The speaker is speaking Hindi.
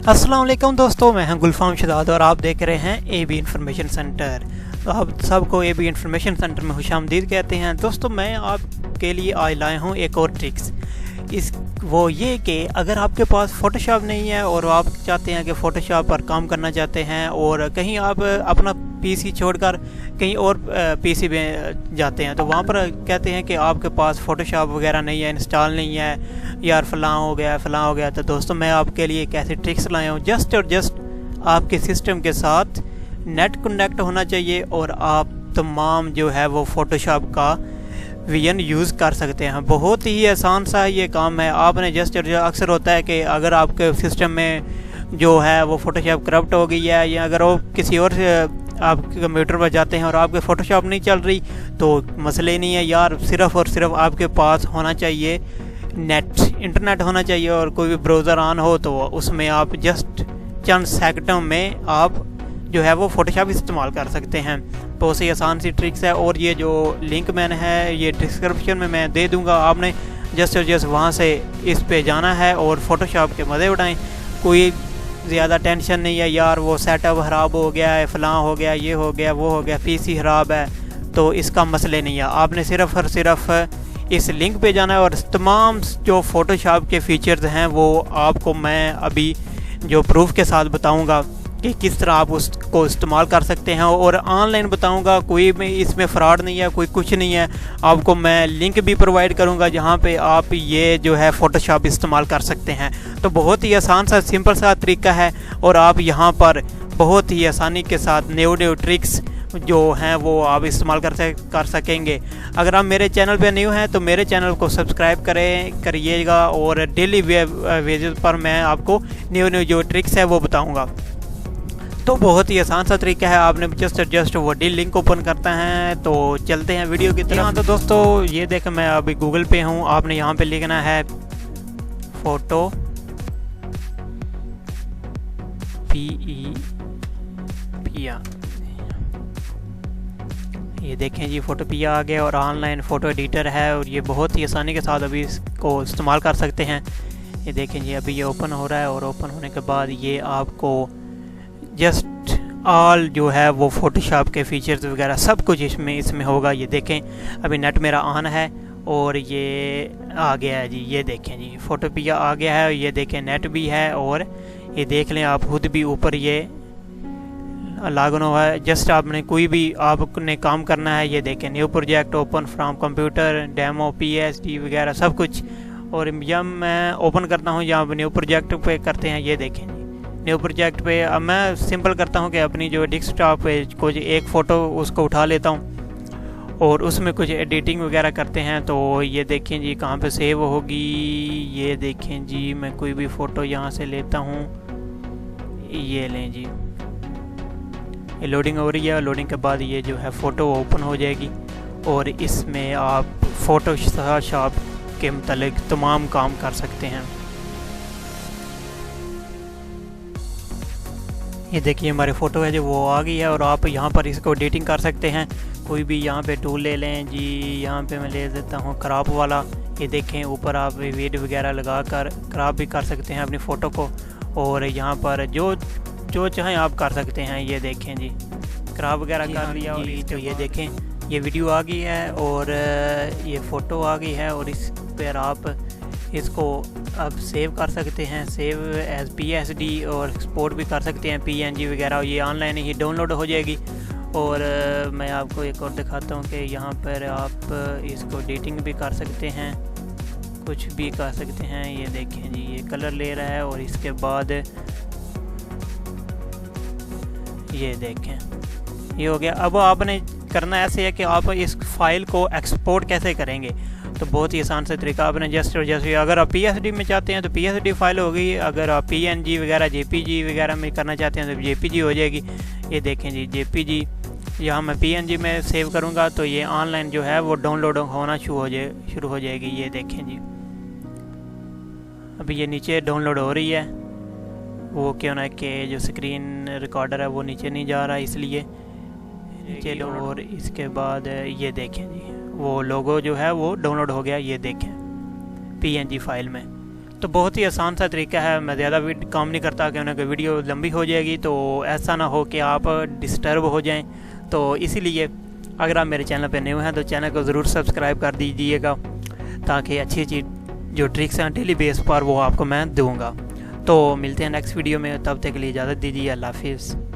अस्सलाम वालेकुम दोस्तों, मैं हूं गुलफाम शहजाद और आप देख रहे हैं AB इंफॉर्मेशन सेंटर। तो आप सबको AB इंफॉर्मेशन सेंटर में खुशामदीद कहते हैं। दोस्तों, मैं आपके लिए आज लाया हूं एक और ट्रिक्स। वो ये कि अगर आपके पास फ़ोटोशॉप नहीं है और आप चाहते हैं कि फ़ोटोशॉप पर काम करना चाहते हैं और कहीं आप अपना PC छोड़कर कहीं और PC में जाते हैं, तो वहाँ पर कहते हैं कि आपके पास फ़ोटोशॉप वगैरह नहीं है, इंस्टॉल नहीं है, यार फ़लाँ हो गया। तो दोस्तों, मैं आपके लिए एक ऐसी ट्रिक्स लाया हूँ। जस्ट आपके सिस्टम के साथ नेट कनेक्ट होना चाहिए और आप तमाम जो है वो फ़ोटोशॉप का VN यूज़ कर सकते हैं। बहुत ही आसान सा ये काम है। आपने अक्सर होता है कि अगर आपके सिस्टम में जो है वो फ़ोटोशॉप करप्ट हो गई है, या अगर वो किसी और से आपके कंप्यूटर पर जाते हैं और आपके फ़ोटोशॉप नहीं चल रही, तो मसले नहीं है यार। सिर्फ़ और सिर्फ आपके पास होना चाहिए इंटरनेट होना चाहिए और कोई भी ब्राउज़र ऑन हो, तो उसमें आप जस्ट चंद सेकंडों में आप जो है वो फ़ोटोशॉप इस्तेमाल कर सकते हैं। बहुत ही आसान सी ट्रिक्स है और ये जो लिंक मैंने है ये डिस्क्रिप्शन में मैं दे दूंगा। आपने जस्ट वहाँ से इस पे जाना है और फ़ोटोशॉप के मज़े उठाएं। कोई ज़्यादा टेंशन नहीं है यार, वो सेटअप ख़राब हो गया है, फ़लाँ हो गया, ये हो गया, वो हो गया, PC ख़राब है, तो इसका मसले नहीं है। आपने सिर्फ़ और सिर्फ इस लिंक पे जाना है और तमाम जो फ़ोटोशॉप के फ़ीचर्स हैं वो आपको मैं अभी जो प्रूफ के साथ बताऊंगा कि किस तरह आप उसको इस्तेमाल कर सकते हैं, और ऑनलाइन बताऊंगा। कोई भी इसमें फ़्रॉड नहीं है, कोई कुछ नहीं है। आपको मैं लिंक भी प्रोवाइड करूंगा जहां पे आप ये जो है फ़ोटोशॉप इस्तेमाल कर सकते हैं। तो बहुत ही आसान सा सिंपल सा तरीका है और आप यहां पर बहुत ही आसानी के साथ न्यू ट्रिक्स जो हैं वो आप इस्तेमाल कर सकेंगे। अगर आप मेरे चैनल पे न्यू हैं तो मेरे चैनल को सब्सक्राइब करिएगा और डेली बेसिस पर मैं आपको न्यू जो ट्रिक्स है वो बताऊंगा। तो बहुत ही आसान सा तरीका है। आपने जस्ट वो डी लिंक ओपन करता है। तो चलते हैं वीडियो की तरफ। तो दोस्तों, ये देखें, मैं अभी गूगल पे हूँ। आपने यहाँ पे लिखना है फोटो पिया। ये देखें जी, फोटो पिया आ गया और ऑनलाइन फ़ोटो एडिटर है और ये बहुत ही आसानी के साथ अभी इसको इस्तेमाल कर सकते हैं। ये देखें जी, अभी ये ओपन हो रहा है और ओपन होने के बाद ये आपको जस्ट ऑल जो है वो फ़ोटोशॉप के फ़ीचर्स वगैरह सब कुछ इसमें होगा। ये देखें, अभी नेट मेरा ऑन है और ये आ गया है जी। ये देखें जी, फ़ोटो पिया आ गया है। ये देखें, नेट भी है और ये देख लें आप खुद भी, ऊपर ये लॉगिन हुआ है। जस्ट आपने कोई भी आपने काम करना है। ये देखें, new project open from computer, demo, PSD वगैरह सब कुछ। और जब मैं ओपन करता हूँ या न्यू प्रोजेक्ट पे करते हैं, ये देखें जी, न्यू प्रोजेक्ट पे अब मैं सिंपल करता हूँ कि अपनी जो डेस्कटॉप पे कुछ एक फ़ोटो उसको उठा लेता हूँ और उसमें कुछ एडिटिंग वगैरह करते हैं। तो ये देखें जी, कहाँ पे सेव होगी। ये देखें जी, मैं कोई भी फ़ोटो यहाँ से लेता हूँ। ये लें जी, ये लोडिंग हो रही है। लोडिंग के बाद ये जो है फ़ोटो ओपन हो जाएगी और इसमें आप फ़ोटोशॉप के मुतालिक तमाम काम कर सकते हैं। ये देखिए, हमारे फ़ोटो है जो वो आ गई है और आप यहाँ पर इसको एडिटिंग कर सकते हैं। कोई भी यहाँ पे टूल ले लें जी। यहाँ पे मैं ले देता हूँ क्रॉप वाला। ये देखें, ऊपर आप वीडियो वगैरह लगा कर क्रॉप भी कर सकते हैं अपनी फ़ोटो को, और यहाँ पर जो चाहें आप कर सकते हैं। ये देखें जी, क्रॉप वगैरह कर लिया। और तो ये देखें, ये वीडियो आ गई है और ये फ़ोटो आ गई है और इस पर आप इसको अब सेव कर सकते हैं, सेव एज PSD, और एक्सपोर्ट भी कर सकते हैं PNG वगैरह। ये ऑनलाइन ही डाउनलोड हो जाएगी। और मैं आपको एक और दिखाता हूँ कि यहाँ पर आप इसको एडिटिंग भी कर सकते हैं, कुछ भी कर सकते हैं। ये देखें जी, ये कलर ले रहा है और इसके बाद ये देखें, ये हो गया। अब आपने करना ऐसे है कि आप इस फाइल को एक्सपोर्ट कैसे करेंगे। तो बहुत ही आसान सा तरीका। आपने जैसे अगर आप PSD में चाहते हैं तो PSD फाइल होगी। अगर आप PNG वगैरह JPG वगैरह में करना चाहते हैं तो JPG हो जाएगी। ये देखें जी, JPG, यहाँ मैं PNG में सेव करूँगा तो ये ऑनलाइन जो है वो डाउनलोड होना शुरू हो जाएगी। ये देखें जी, अभी ये नीचे डाउनलोड हो रही है। वो क्यों ना कि जो स्क्रीन रिकॉर्डर है वो नीचे नहीं जा रहा, इसलिए नीचे। और इसके बाद ये देखें जी, वो लोगो जो है वो डाउनलोड हो गया। ये देखें PNG फाइल में। तो बहुत ही आसान सा तरीका है, मैं ज़्यादा काम नहीं करता क्योंकि वीडियो लंबी हो जाएगी, तो ऐसा ना हो कि आप डिस्टर्ब हो जाएं। तो इसीलिए अगर आप मेरे चैनल पर नए हैं तो चैनल को ज़रूर सब्सक्राइब कर दीजिएगा, ताकि अच्छी अच्छी जो ट्रिक्स हैं डेली बेस पर वो आपको मैं दूँगा। तो मिलते हैं नेक्स्ट वीडियो में, तब तक के लिए इजाज़त दीजिए। अल्लाह हाफिज़।